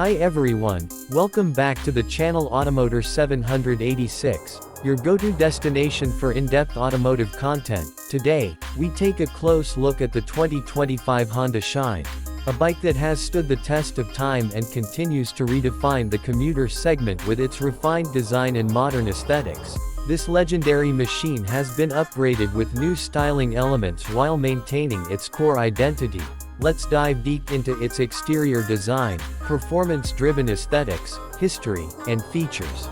Hi everyone, welcome back to the channel Automotor 786, your go-to destination for in-depth automotive content. Today, we take a close look at the 2025 Honda Shine, a bike that has stood the test of time and continues to redefine the commuter segment with its refined design and modern aesthetics. This legendary machine has been upgraded with new styling elements while maintaining its core identity. Let's dive deep into its exterior design, performance-driven aesthetics, history, and features.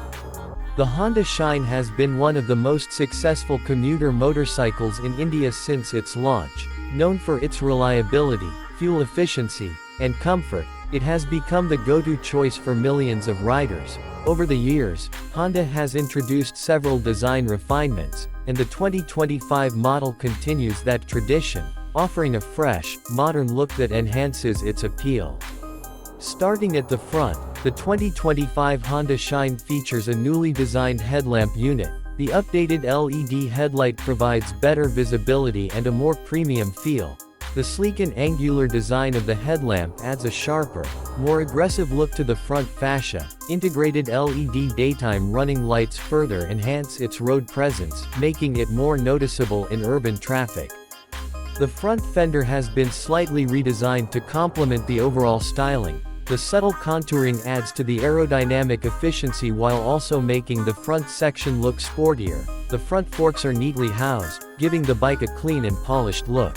The Honda Shine has been one of the most successful commuter motorcycles in India since its launch. Known for its reliability, fuel efficiency, and comfort, it has become the go-to choice for millions of riders. Over the years, Honda has introduced several design refinements, and the 2025 model continues that tradition, offering a fresh, modern look that enhances its appeal. Starting at the front, the 2025 Honda Shine features a newly designed headlamp unit. The updated LED headlight provides better visibility and a more premium feel. The sleek and angular design of the headlamp adds a sharper, more aggressive look to the front fascia. Integrated LED daytime running lights further enhance its road presence, making it more noticeable in urban traffic. The front fender has been slightly redesigned to complement the overall styling. The subtle contouring adds to the aerodynamic efficiency while also making the front section look sportier. The front forks are neatly housed, giving the bike a clean and polished look.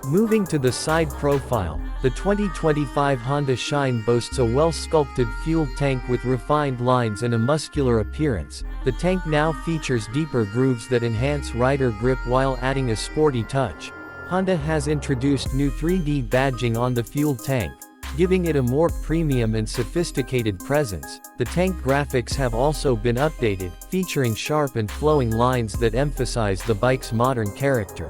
Moving to the side profile, the 2025 Honda Shine boasts a well-sculpted fuel tank with refined lines and a muscular appearance. The tank now features deeper grooves that enhance rider grip while adding a sporty touch. Honda has introduced new 3D badging on the fuel tank, giving it a more premium and sophisticated presence. The tank graphics have also been updated, featuring sharp and flowing lines that emphasize the bike's modern character.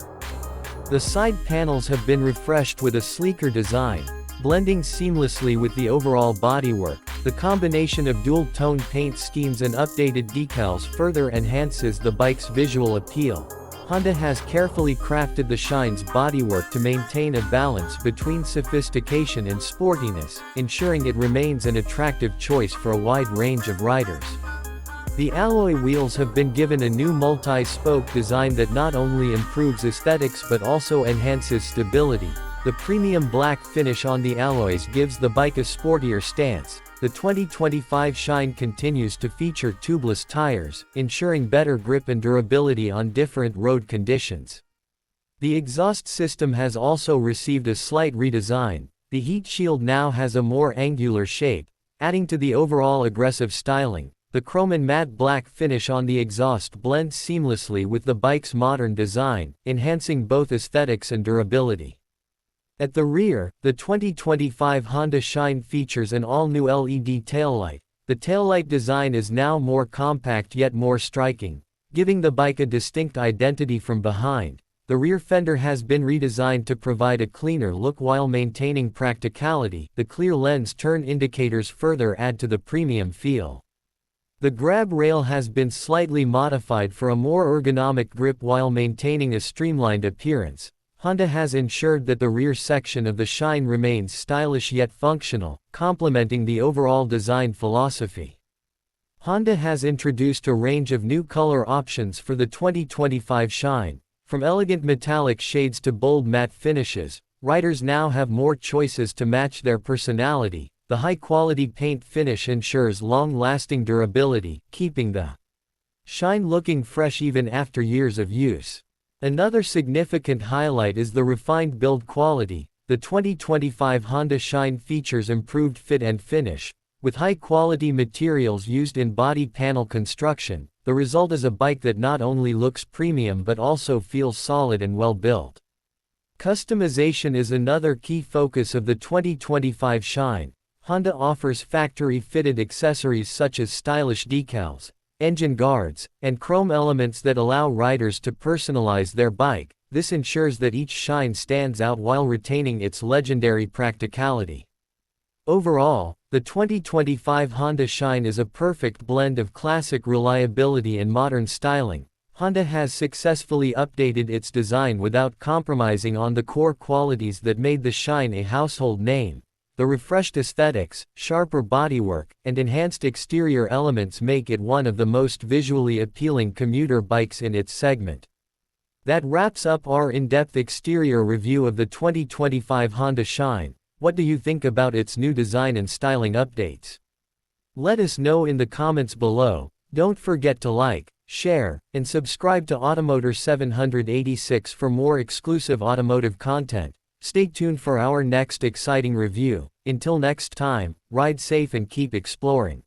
The side panels have been refreshed with a sleeker design, blending seamlessly with the overall bodywork. The combination of dual-tone paint schemes and updated decals further enhances the bike's visual appeal. Honda has carefully crafted the Shine's bodywork to maintain a balance between sophistication and sportiness, ensuring it remains an attractive choice for a wide range of riders. The alloy wheels have been given a new multi-spoke design that not only improves aesthetics but also enhances stability. The premium black finish on the alloys gives the bike a sportier stance. The 2025 Shine continues to feature tubeless tires, ensuring better grip and durability on different road conditions. The exhaust system has also received a slight redesign. The heat shield now has a more angular shape, adding to the overall aggressive styling. The chrome and matte black finish on the exhaust blends seamlessly with the bike's modern design, enhancing both aesthetics and durability. At the rear, the 2025 Honda Shine features an all-new LED taillight. The taillight design is now more compact yet more striking, giving the bike a distinct identity from behind. The rear fender has been redesigned to provide a cleaner look while maintaining practicality. The clear lens turn indicators further add to the premium feel. The grab rail has been slightly modified for a more ergonomic grip while maintaining a streamlined appearance. Honda has ensured that the rear section of the Shine remains stylish yet functional, complementing the overall design philosophy. Honda has introduced a range of new color options for the 2025 Shine. From elegant metallic shades to bold matte finishes, riders now have more choices to match their personality. The high-quality paint finish ensures long-lasting durability, keeping the Shine looking fresh even after years of use. Another significant highlight is the refined build quality. The 2025 Honda Shine features improved fit and finish. With high-quality materials used in body panel construction, the result is a bike that not only looks premium but also feels solid and well-built. Customization is another key focus of the 2025 Shine. Honda offers factory-fitted accessories such as stylish decals, engine guards, and chrome elements that allow riders to personalize their bike. This ensures that each Shine stands out while retaining its legendary practicality. Overall, the 2025 Honda Shine is a perfect blend of classic reliability and modern styling. Honda has successfully updated its design without compromising on the core qualities that made the Shine a household name. The refreshed aesthetics, sharper bodywork, and enhanced exterior elements make it one of the most visually appealing commuter bikes in its segment. That wraps up our in-depth exterior review of the 2025 Honda Shine. What do you think about its new design and styling updates? Let us know in the comments below. Don't forget to like, share, and subscribe to Automotor 786 for more exclusive automotive content. Stay tuned for our next exciting review. Until next time, ride safe and keep exploring.